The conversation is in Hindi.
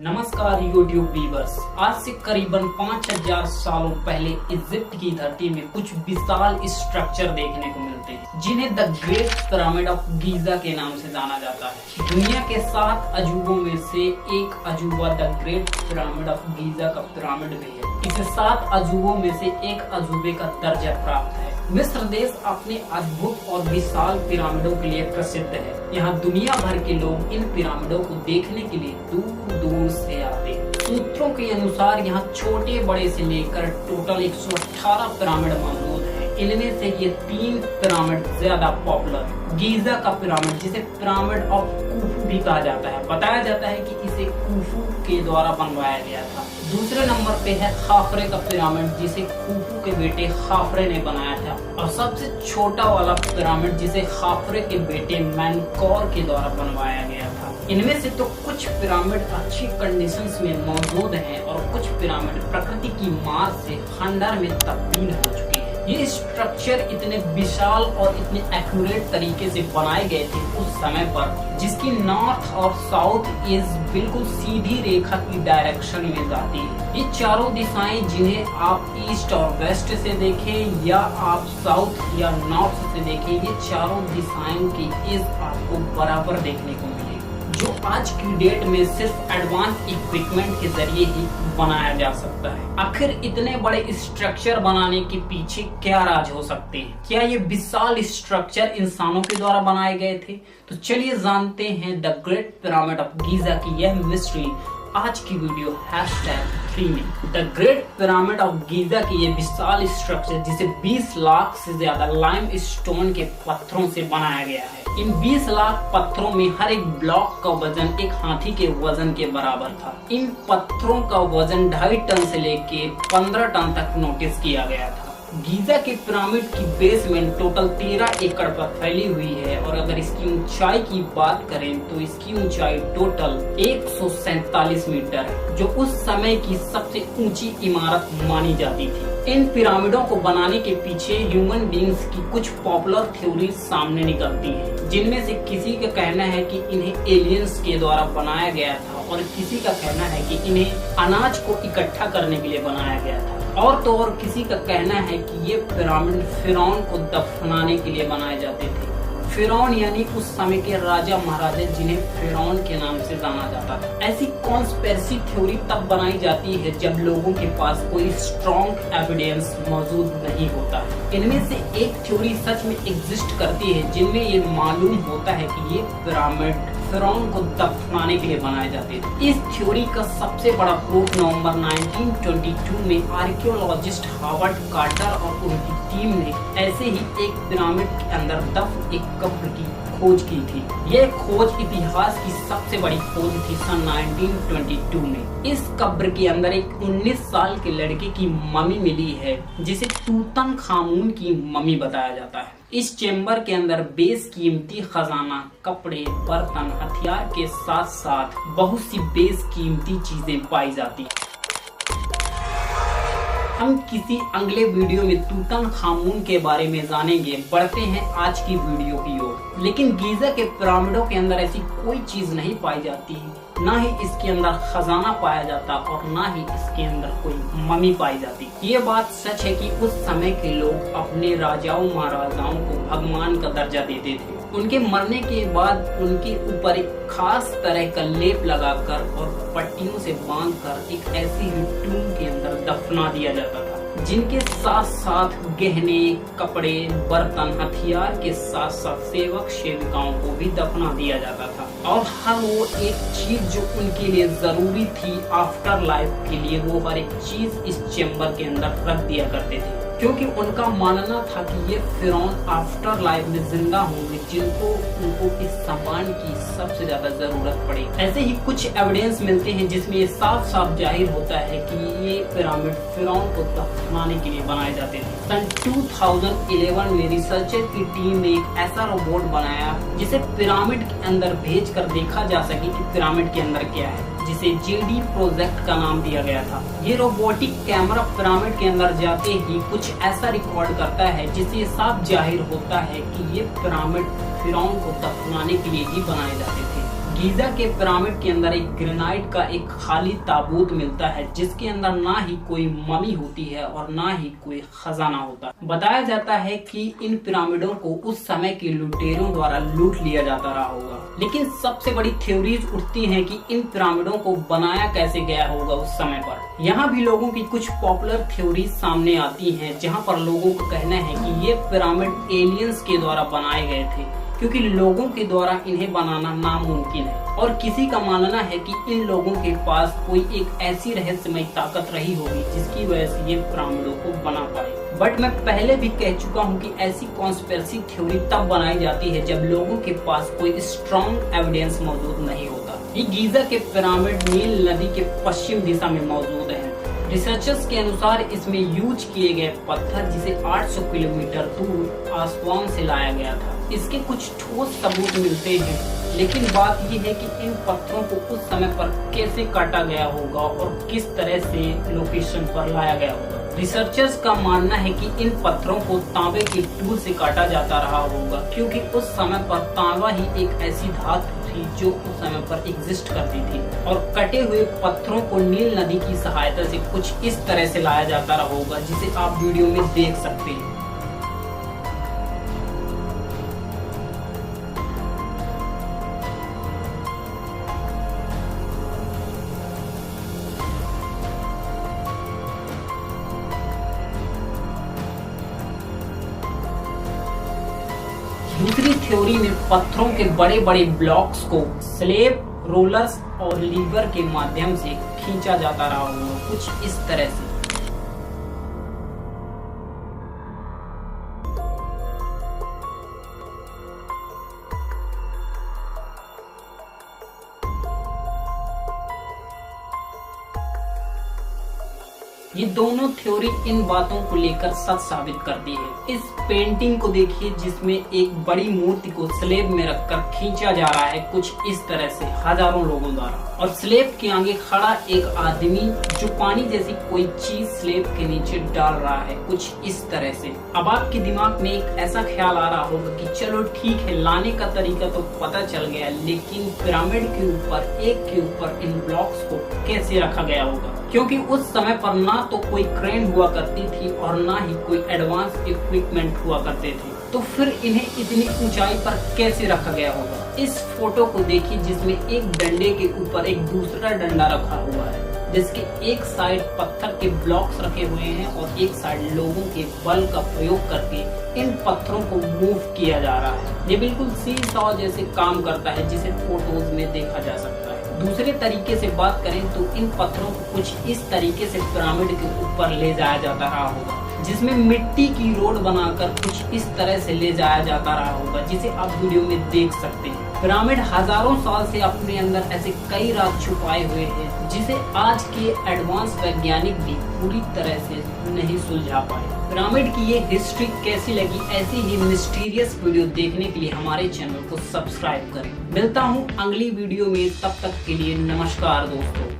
नमस्कार यूट्यूब व्यूअर्स। आज से करीबन 5000 सालों पहले इजिप्ट की धरती में कुछ विशाल स्ट्रक्चर देखने को मिलते हैं जिन्हें the great pyramid of Giza के नाम से जाना जाता है। दुनिया के 7 अजूबों में से एक अजूबा the great pyramid of Giza का पिरामिड भी है। इसे 7 अजूबों में से एक अजूबे का दर्जा प्राप्त है। मिस्र देश अपने अद्भुत और विशाल पिरामिडों के लिए प्रसिद्ध है। यहाँ दुनिया भर के लोग इन पिरामिडों को देखने के लिए दूर दूर से आते हैं। सूत्रों के अनुसार यहाँ छोटे बड़े से लेकर टोटल 118 पिरामिड मौजूद हैं। इनमें से ये 3 पिरामिड ज्यादा पॉपुलर। गीजा का पिरामिड, जिसे पिरामिड ऑफ खूफू भी कहा जाता है, बताया जाता है कि इसे खूफू के द्वारा बनवाया गया था। दूसरे नंबर पे है खाफरे का पिरामिड, जिसे खूफू के बेटे खाफरे ने बनाया था। और सबसे छोटा वाला पिरामिड जिसे खाफरे के बेटे मेनकौर के द्वारा बनवाया गया था। इनमें से तो कुछ पिरामिड अच्छी कंडीशंस में मौजूद हैं और कुछ पिरामिड प्रकृति की मार से खंडर में तब्दील हो चुके हैं। ये स्ट्रक्चर इतने विशाल और इतने एक्यूरेट तरीके से बनाए गए थे उस समय पर, जिसकी नॉर्थ और साउथ इज बिल्कुल सीधी रेखा की डायरेक्शन में जाती है। ये चारों दिशाएं, जिन्हें आप ईस्ट और वेस्ट से देखें या आप साउथ या नॉर्थ से देखें, ये चारों दिशाओं की इज आपको बराबर देखने को मिलेगी, जो आज की डेट में सिर्फ एडवांस इक्विपमेंट के जरिए ही बनाया जा सकता है। आखिर इतने बड़े स्ट्रक्चर बनाने के पीछे क्या राज हो सकते हैं? क्या ये विशाल स्ट्रक्चर इंसानों के द्वारा बनाए गए थे? तो चलिए जानते हैं the great pyramid of Giza की यह मिस्ट्री आज की वीडियो #3 में। The great pyramid of Giza की ये विशाल स्ट्रक्चर, जिसे 20 लाख से ज्यादा लाइम स्टोन के पत्थरों से बनाया गया है। इन 20 लाख पत्थरों में हर एक ब्लॉक का वजन एक हाथी के वजन के बराबर था। इन पत्थरों का वजन 2.5 टन से लेके 15 टन तक नोटिस किया गया था। गीजा के पिरामिड की बेसमेंट टोटल 13 एकड़ पर फैली हुई है और अगर इसकी ऊंचाई की बात करें तो इसकी ऊंचाई टोटल 147 मीटर है, जो उस समय की सबसे ऊंची इमारत मानी जाती थी। इन पिरामिडों को बनाने के पीछे ह्यूमन बींग्स की कुछ पॉपुलर थ्योरी सामने निकलती हैं, जिनमें से किसी का कहना है कि इन्हें एलियंस के द्वारा बनाया गया था और किसी का कहना है कि इन्हें अनाज को इकट्ठा करने के लिए बनाया गया था। और तो और किसी का कहना है कि ये पिरामिड फिरौन को दफनाने के लिए बनाए जाते थे। फिरौन यानी उस समय के राजा महाराजा, जिन्हें फिरौन के नाम से जाना जाता था। ऐसी कॉन्स्पिरेसी थ्योरी तब बनाई जाती है जब लोगों के पास कोई स्ट्रॉन्ग एविडेंस मौजूद नहीं होता। इनमें से एक थ्योरी सच में एग्जिस्ट करती है, जिनमें ये मालूम होता है कि ये पिरामिड फिरौन को दफनाने के लिए बनाए जाते थे। इस थ्योरी का सबसे बड़ा प्रूफ नवंबर 1922 में आर्कियोलॉजिस्ट हावर्ड कार्टर और उनकी टीम ने ऐसे ही एक पिरामिड के अंदर दफन एक कब्र की खोज की थी। यह खोज इतिहास की सबसे बड़ी खोज थी सन 1922 में। इस कब्र के अंदर एक 19 साल के लड़के की मम्मी मिली है, जिसे तूतनखामुन की मम्मी बताया जाता है। इस चेम्बर के अंदर बेशकीमती खजाना, कपड़े, बर्तन, हथियार के साथ साथ बहुत सी बेशकीमती चीजें पाई जाती हैं। हम किसी अगले वीडियो में तूतनखामुन के बारे में जानेंगे। बढ़ते हैं आज की वीडियो की ओर। लेकिन गीजा के पिरामिडों के अंदर ऐसी कोई चीज नहीं पाई जाती, ना ही इसके अंदर खजाना पाया जाता और ना ही इसके अंदर कोई मम्मी पाई जाती। ये बात सच है कि उस समय के लोग अपने राजाओं महाराजाओं को भगवान का दर्जा देते थे। उनके मरने के बाद उनके ऊपर एक खास तरह का लेप लगाकर और पट्टियों से बांधकर एक ऐसी ही टूम के अंदर दफना दिया जाता था, जिनके साथ साथ गहने, कपड़े, बर्तन, हथियार के साथ साथ सेवक सेविकाओं को भी दफना दिया जाता था। और हर वो एक चीज जो उनके लिए जरूरी थी आफ्टर लाइफ के लिए, वो हर एक चीज इस चेम्बर के अंदर रख दिया करते थे, क्योंकि उनका मानना था कि ये फिरौन आफ्टर लाइफ में जिंदा होंगे, जिनको उनको इस सामान की सबसे ज्यादा जरूरत पड़ी। ऐसे ही कुछ एविडेंस मिलते हैं जिसमें ये साफ साफ जाहिर होता है कि ये पिरामिड फिरौन को दफनाने के लिए बनाए जाते थे। सन 2011 में रिसर्चर की टीम ने एक ऐसा रोबोट बनाया जिसे पिरामिड के अंदर भेजकर देखा जा सके कि पिरामिड के अंदर क्या है, जिसे जेडी प्रोजेक्ट का नाम दिया गया था। ये रोबोटिक कैमरा पिरामिड के अंदर जाते ही कुछ ऐसा रिकॉर्ड करता है जिससे साफ जाहिर होता है कि ये पिरामिड फिरौन को दफनाने के लिए ही बनाए जाते थे। गीजा के पिरामिड के अंदर एक ग्रेनाइट का एक खाली ताबूत मिलता है, जिसके अंदर ना ही कोई ममी होती है और ना ही कोई खजाना होता है। बताया जाता है कि इन पिरामिडों को उस समय के लुटेरों द्वारा लूट लिया जाता रहा होगा। लेकिन सबसे बड़ी थ्योरीज उठती हैं कि इन पिरामिडों को बनाया कैसे गया होगा उस समय पर। यहाँ भी लोगों की कुछ पॉपुलर थ्योरीज सामने आती हैं, जहाँ पर लोगों का कहना है कि ये पिरामिड एलियंस के द्वारा बनाए गए थे, क्योंकि लोगों के द्वारा इन्हें बनाना नामुमकिन है। और किसी का मानना है कि इन लोगों के पास कोई एक ऐसी रहस्यमय ताकत रही होगी जिसकी वजह से ये पिरामिडों को बना पाए। बट मैं पहले भी कह चुका हूँ कि ऐसी कॉन्स्पिरेसी थ्योरी तब बनाई जाती है जब लोगों के पास कोई स्ट्रॉन्ग एविडेंस मौजूद नहीं होता। ये गीजा के पिरामिड नील नदी के पश्चिम दिशा में मौजूद है। रिसर्चर्स के अनुसार इसमें यूज किए गए पत्थर, जिसे 800 किलोमीटर दूर आसवान से लाया गया था। इसके कुछ ठोस सबूत मिलते हैं, लेकिन बात यह है कि इन पत्थरों को उस समय पर कैसे काटा गया होगा और किस तरह से लोकेशन पर लाया गया होगा। रिसर्चर्स का मानना है कि इन पत्थरों को तांबे के टूल से काटा जाता रहा होगा, क्योंकि उस समय पर तांबा ही एक ऐसी धातु थी जो उस समय पर एग्जिस्ट करती थी। और कटे हुए पत्थरों को नील नदी की सहायता से कुछ इस तरह से लाया जाता रहा होगा, जिसे आप वीडियो में देख सकते हैं। दूसरी थ्योरी में पत्थरों के बड़े बड़े ब्लॉक्स को स्लेब रोलर्स और लीवर के माध्यम से खींचा जाता रहा होगा, कुछ इस तरह से। ये दोनों थ्योरी इन बातों को लेकर सच साबित करती है। इस पेंटिंग को देखिए, जिसमें एक बड़ी मूर्ति को स्लेब में रखकर खींचा जा रहा है, कुछ इस तरह से हजारों लोगों द्वारा। और स्लेब के आगे खड़ा एक आदमी जो पानी जैसी कोई चीज स्लेब के नीचे डाल रहा है, कुछ इस तरह से। अब आपके दिमाग में एक ऐसा ख्याल आ रहा होगा कि चलो ठीक है, लाने का तरीका तो पता चल गया, लेकिन पिरामिड के ऊपर एक के ऊपर इन ब्लॉक्स को कैसे रखा गया होगा, क्योंकि उस समय पर ना तो कोई क्रेन हुआ करती थी और ना ही कोई एडवांस इक्विपमेंट हुआ करते थे, तो फिर इन्हें इतनी ऊंचाई पर कैसे रखा गया होगा। इस फोटो को देखिए, जिसमें एक डंडे के ऊपर एक दूसरा डंडा रखा हुआ है, जिसके एक साइड पत्थर के ब्लॉक्स रखे हुए हैं और एक साइड लोगों के बल का प्रयोग करके इन पत्थरों को मूव किया जा रहा है। ये बिल्कुल सी-सॉ जैसे काम करता है, जिसे फोटोज में देखा जा सकता है। दूसरे तरीके से बात करें तो इन पत्थरों को कुछ इस तरीके से पिरामिड के ऊपर ले जाया जाता रहा होगा, जिसमें मिट्टी की रोड बनाकर कुछ इस तरह से ले जाया जाता रहा होगा, जिसे आप वीडियो में देख सकते हैं। पिरामिड हजारों साल से अपने अंदर ऐसे कई राज छुपाए हुए हैं, जिसे आज के एडवांस वैज्ञानिक भी पूरी तरह से नहीं सुलझा पाए। पिरामिड की ये हिस्ट्री कैसी लगी, ऐसी ही मिस्टीरियस वीडियो देखने के लिए हमारे चैनल को सब्सक्राइब करें। मिलता हूँ अगली वीडियो में, तब तक के लिए नमस्कार दोस्तों।